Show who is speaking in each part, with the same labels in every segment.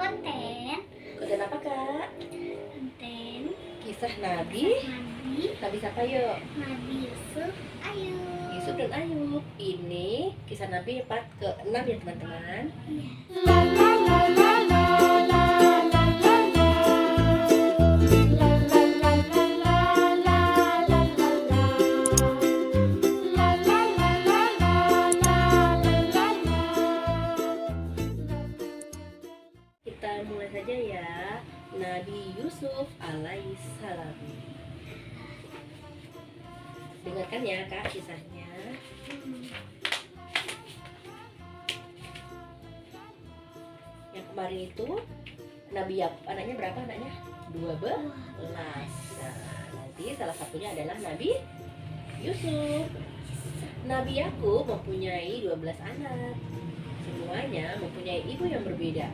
Speaker 1: konten
Speaker 2: Konten apa kak?
Speaker 1: konten
Speaker 2: Kisah Nabi. Nabi siapa yuk?
Speaker 1: Nabi Yusuf Ayub.
Speaker 2: Yusuf dan Ayub. Ini kisah Nabi part ke-6 ya teman-teman. Kita mulai saja ya. Nabi Yusuf alaihissalam. Dengarkan ya kak kisahnya. Yang kemarin itu Nabi Yakub anaknya berapa anaknya? 12. Nah, nanti salah satunya adalah Nabi Yusuf. Nabi Yakub mempunyai 12 anak. Semuanya mempunyai ibu yang berbeda.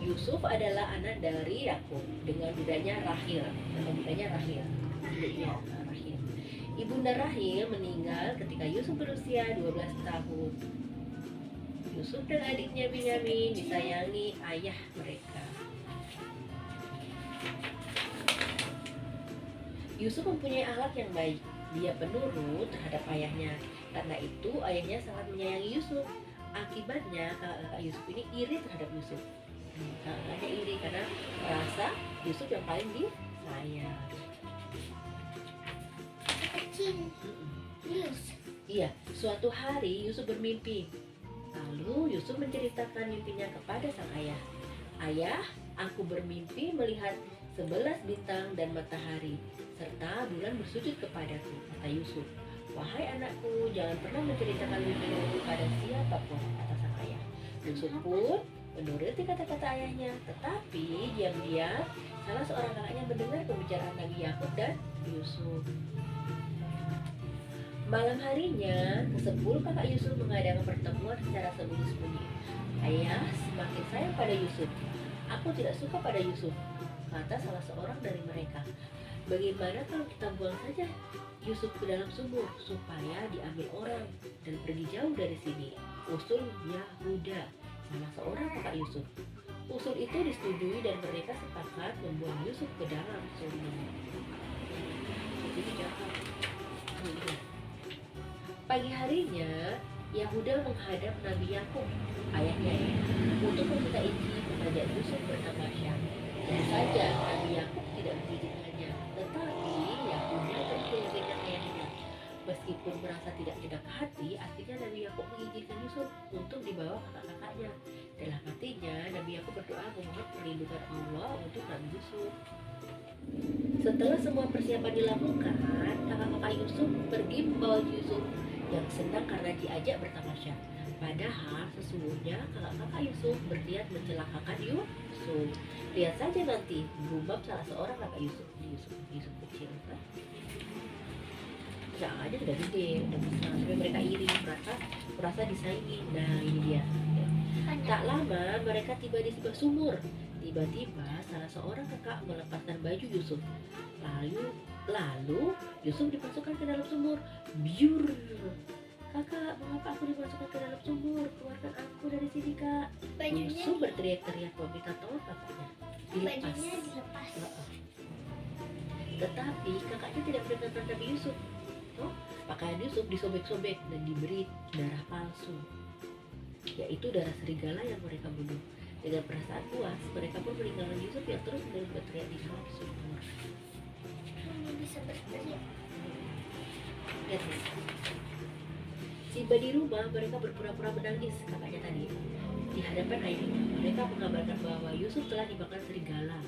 Speaker 2: Yusuf adalah anak dari Yakub dengan budanya Rahil. Nama budanya Rahil. Ibunya Rahil. Ibunda Rahil meninggal ketika Yusuf berusia 12 tahun. Yusuf dan adiknya Binyamin disayangi ayah mereka. Yusuf mempunyai akhlak yang baik. Dia penurut terhadap ayahnya. Karena itu ayahnya sangat menyayangi Yusuf. Akibatnya kakak Yusuf ini iri terhadap Yusuf. Kakaknya iri karena merasa Yusuf yang paling disayang.
Speaker 1: Kecil Yusuf.
Speaker 2: Iya, suatu hari Yusuf bermimpi. Lalu Yusuf menceritakan mimpinya kepada sang ayah. Ayah, aku bermimpi melihat 11 bintang dan matahari, serta bulan bersujud kepadaku, kata Yusuf. Wahai anakku, jangan pernah menceritakan mimpimu kepada siapapun, kata sang ayah. Yusuf pun menuruti kata-kata ayahnya, tetapi diam-diam salah seorang kakaknya mendengar pembicaraan Nabi Yakub dan Yusuf. Malam harinya, ke-10 kakak Yusuf mengadakan pertemuan secara sembunyi-sembunyi. Ayah semakin sayang pada Yusuf. Aku tidak suka pada Yusuf, kata salah seorang dari mereka. Bagaimana kalau kita buang saja Yusuf ke dalam sumur supaya diambil orang dan pergi jauh dari sini? Usul Yahuda, salah seorang kakak Yusuf. Usul itu disetujui dan mereka sepakat membuang Yusuf ke dalam sumur. Jadi jahat. Pagi harinya, Yahuda menghadap Nabi Yakub, ayahnya ya, untuk meminta izin mengajak Yusuf bertamasya. Dan saja Nabi Yakub tidak mengizinkannya, tetapi Yahuda terus ayahnya. Meskipun merasa tidak enak hati, akhirnya Nabi Yakub mengizinkan Yusuf untuk dibawa kakak-kakaknya. Dalam hatinya, Nabi Yakub berdoa memohon perlindungan Allah untuk Nabi Yusuf. Setelah semua persiapan dilakukan, kakak-kakak Yusuf pergi membawa Yusuf yang senang karena diajak bertamasya. Padahal sesungguhnya kakak-kakak Yusuf berniat mencelakakan Yusuf. Lihat saja nanti, gumam salah seorang kakak Yusuf. Yusuf kecil kan? Nggak aja udah gede, udah besar. Tapi mereka iri, merasa disaingi. Nah ini dia. Tak lama mereka tiba di sebuah sumur. Tiba-tiba salah seorang kakak melepaskan baju Yusuf. Lalu Yusuf dimasukkan ke dalam sumur. Biur. Kakak, mengapa aku dimasukkan ke dalam sumur? Keluarkan aku dari sini kak. Yusuf berteriak-teriak meminta tolong kakaknya.
Speaker 1: Bajunya dilepas.
Speaker 2: Tetapi kakaknya tidak mendengarkan Nabi Yusuf. Pakaian Yusuf disobek-sobek dan diberi darah palsu, yaitu darah serigala yang mereka bunuh. Dengan perasaan puas, mereka pun meninggalkan Yusuf yang terus berteriak di dalam sumur.
Speaker 1: Bisa berteriak.
Speaker 2: Lihat nih. Tiba di rumah, mereka berpura-pura menangis kakaknya tadi. Di hadapan ayahnya, mereka mengabarkan bahwa Yusuf telah dimakan serigala.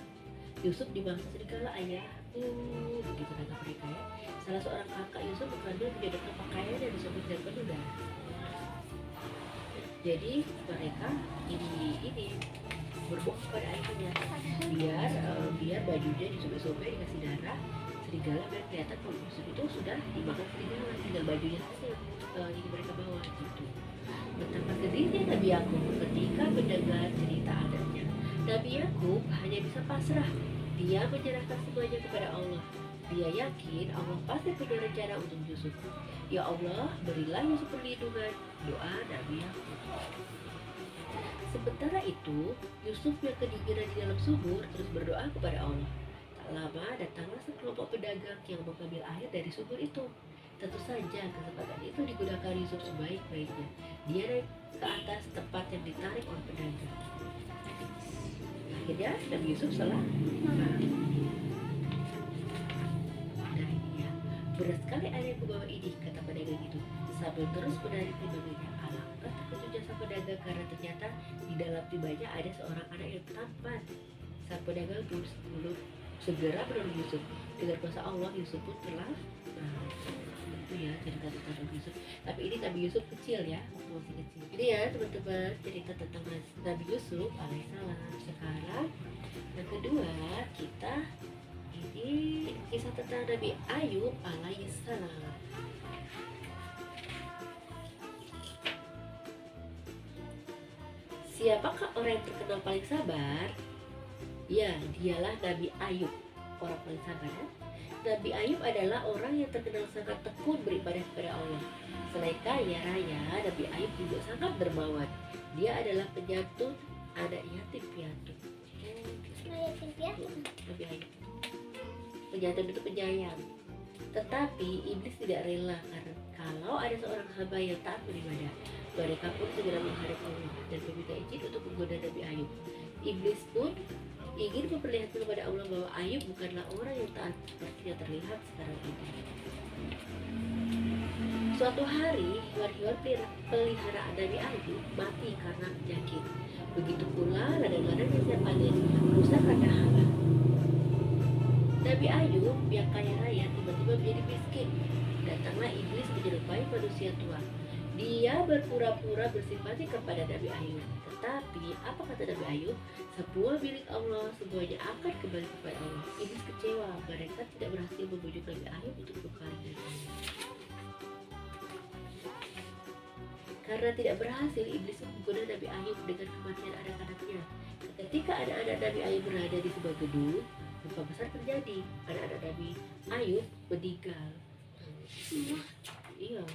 Speaker 2: Yusuf dimakan serigala ayah. Begitu kata mereka ya. Salah seorang kakak Yusuf mengambil menjadikan pakaian yang disobek dan penuh darah. Jadi mereka ini berbohong kepada ayahnya biar bajunya disobek-sobek dikasih darah serigala dan kelihatan kalau Yusuf itu sudah dimakan serigala, tinggal bajunya saja ini mereka bawa gitu. Betapa sedihnya Nabi Yakub ketika mendengar cerita adanya. Nabi Yakub hanya bisa pasrah. Dia menyerahkan semuanya kepada Allah. Dia yakin Allah pasti punya rencana untuk Yusuf. Ya Allah, berilah Yusuf perlindungan. Doa Nabi Yakub. Sementara itu, Yusuf yang kedinginan di dalam sumur terus berdoa kepada Allah. Tak lama datanglah sekelompok pedagang yang mengambil air dari sumur itu. Tentu saja kesempatan itu digunakan Yusuf sebaik-baiknya. Dia naik ke atas tempat yang ditarik oleh pedagang. Akhirnya Nabi Yusuf salah. Nah ini dia, berat sekali air yang kubawa ini, kata pedagang itu, sambil terus menarik timbangnya. Alangkah terkejutnya sang pedagang karena ternyata di dalam timbanya ada seorang anak yang tampan. Sang pedagang pun segera menolong Yusuf. Dengan kuasa Allah, Yusuf pun telah itu ya cerita tentang Nabi Yusuf. Tapi ini Nabi Yusuf kecil ya, masih kecil. Ini ya teman-teman, cerita tentang Nabi Yusuf alaihissalam. Sekarang yang kedua kita ini kisah tentang Nabi Ayub alaihissalam. Siapakah orang yang terkenal paling sabar? Ya, dialah Nabi Ayub, orang paling sabar ya. Nabi Ayub adalah orang yang terkenal sangat tekun beribadah kepada Allah. Selain kaya raya, Nabi Ayub juga sangat dermawan. Dia adalah penyantun anak yatim piatu.
Speaker 1: Yatim piatu.
Speaker 2: Nabi Ayub. Penyantun itu penyayang. Tetapi iblis tidak rela karena kalau ada seorang hamba yang taat beribadah, mereka pun segera menghadap Allah dan meminta izin untuk menggoda Nabi Ayub. Iblis pun ingin memperlihatkan kepada Allah bahwa Ayub bukanlah orang yang taat seperti yang terlihat sekarang ini. Suatu hari, hewan-hewan peliharaan Nabi Ayub mati karena penyakit. Begitu pula ladang-ladang yang siap panen rusak karena hama. Nabi Ayub yang kaya raya tiba-tiba menjadi miskin. Datanglah iblis menyerupai manusia tua. Dia berpura-pura bersimpati kepada Nabi Ayub. Tetapi apa kata Nabi Ayub? Semua milik Allah, semuanya akan kembali kepada Allah. Iblis kecewa, mereka tidak berhasil membujuk Nabi Ayub untuk kembali kepada Allah. Karena tidak berhasil, iblis menggoda Nabi Ayub dengan kematian anak-anaknya. Ketika anak-anak Nabi Ayub berada di sebuah gedung, gempa besar terjadi. Anak-anak Nabi Ayub meninggal. Iya.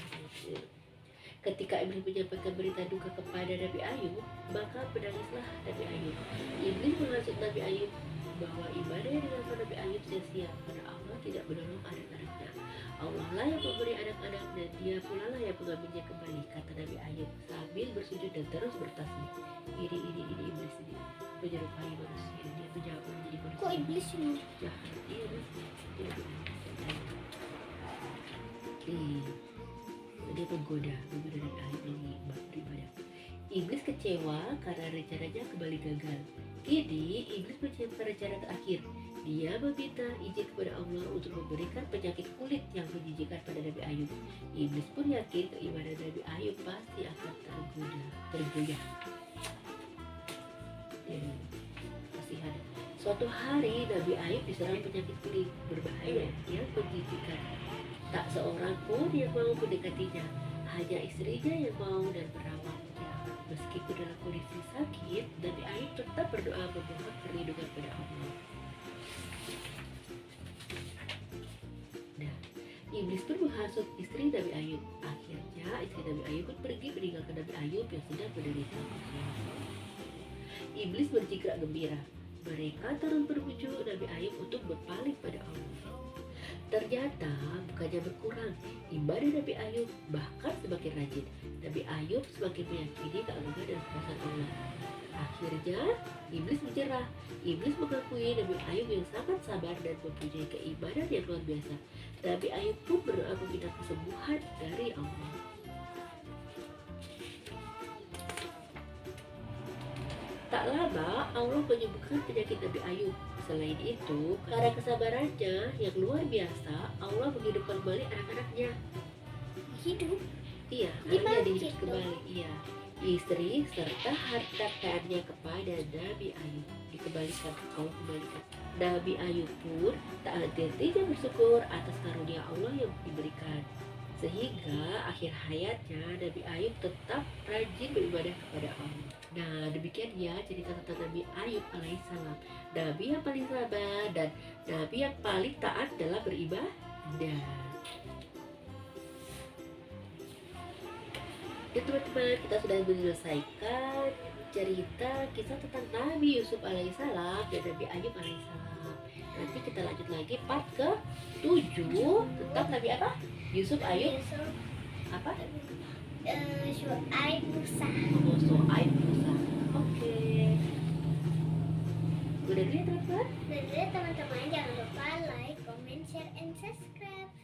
Speaker 2: Ketika iblis menyampaikan berita duka kepada Nabi Ayub, maka menangislah Nabi Ayub. Iblis menghasut Nabi Ayub bahwa ibadah yang dilakukan Nabi Ayub sia-sia karena Allah tidak menolong anak-anaknya. Allah lah yang memberi anak-anak dan dia pula lah yang mengambilnya kembali, kata Nabi Ayub sambil bersujud dan terus bertasbih. Ini iblis ini menyerupai manusia, dia menjawab menjadi manusia.
Speaker 1: Kok iblis ini?
Speaker 2: Jahat, iya dia menggoda Nabi Ayub beribadah. Iblis kecewa karena rencananya kembali gagal. Kini iblis menyiapkan rencana terakhir. Dia meminta izin kepada Allah untuk memberikan penyakit kulit yang menjijikan pada Nabi Ayub. Iblis pun yakin keimanan Nabi Ayub pasti akan tergoyah. Kasihan. Suatu hari Nabi Ayub diserang penyakit kulit berbahaya yang menjijikan. Tak seorang pun yang mau mendekatinya, hanya istrinya yang mau dan merawatnya. Meskipun dalam kondisi sakit, Nabi Ayub tetap berdoa memohon perlindungan pada Allah. Nah, iblis pun menghasut istri Nabi Ayub. Akhirnya istri Nabi Ayub pun pergi meninggalkan Nabi Ayub yang sedang menderita. Iblis berjingkrak gembira. Mereka terus berbujuk Nabi Ayub untuk berpaling pada Allah. Ternyata bukannya berkurang, ibadah Nabi Ayub bahkan semakin rajin. Nabi Ayub semakin meyakini keagungan dan kuasa Allah. Akhirnya iblis menyerah. Iblis mengakui Nabi Ayub yang sangat sabar dan mempunyai keimanan yang luar biasa. Nabi Ayub pun berdoa meminta kesembuhan dari Allah. Tak lama Allah menyembuhkan penyakit Nabi Ayub. Selain itu, karena kesabarannya yang luar biasa, Allah menghidupkan kembali anak-anaknya.
Speaker 1: Hidup?
Speaker 2: Iya,
Speaker 1: Gimana
Speaker 2: anaknya dihidup
Speaker 1: gitu?
Speaker 2: kembali. Iya, istri serta harta kekayaannya kepada Nabi Ayub dikembalikan. Allah kembalikan. Nabi Ayub pun tak henti-hentinya bersyukur atas karunia Allah yang diberikan. Sehingga akhir hayatnya Nabi Ayub tetap rajin beribadah kepada Allah. Nah, demikian ya cerita tentang Nabi Ayub alaihissalam. Nabi yang paling sabar dan Nabi yang paling taat dalam beribadah. Ya teman-teman, kita sudah menyelesaikan cerita kisah tentang Nabi Yusuf alaihissalam dan Nabi Ayub alaihissalam. Nanti kita lanjut lagi part ke-7 tentang Nabi apa? Yusuf Ayub
Speaker 1: Yusuf,
Speaker 2: apa?
Speaker 1: Syuaib, Musa.
Speaker 2: Oh, Soaib Musa. Oke. Udah dulu ya teman-teman.
Speaker 1: Dan teman-teman jangan lupa like, comment, share, and subscribe.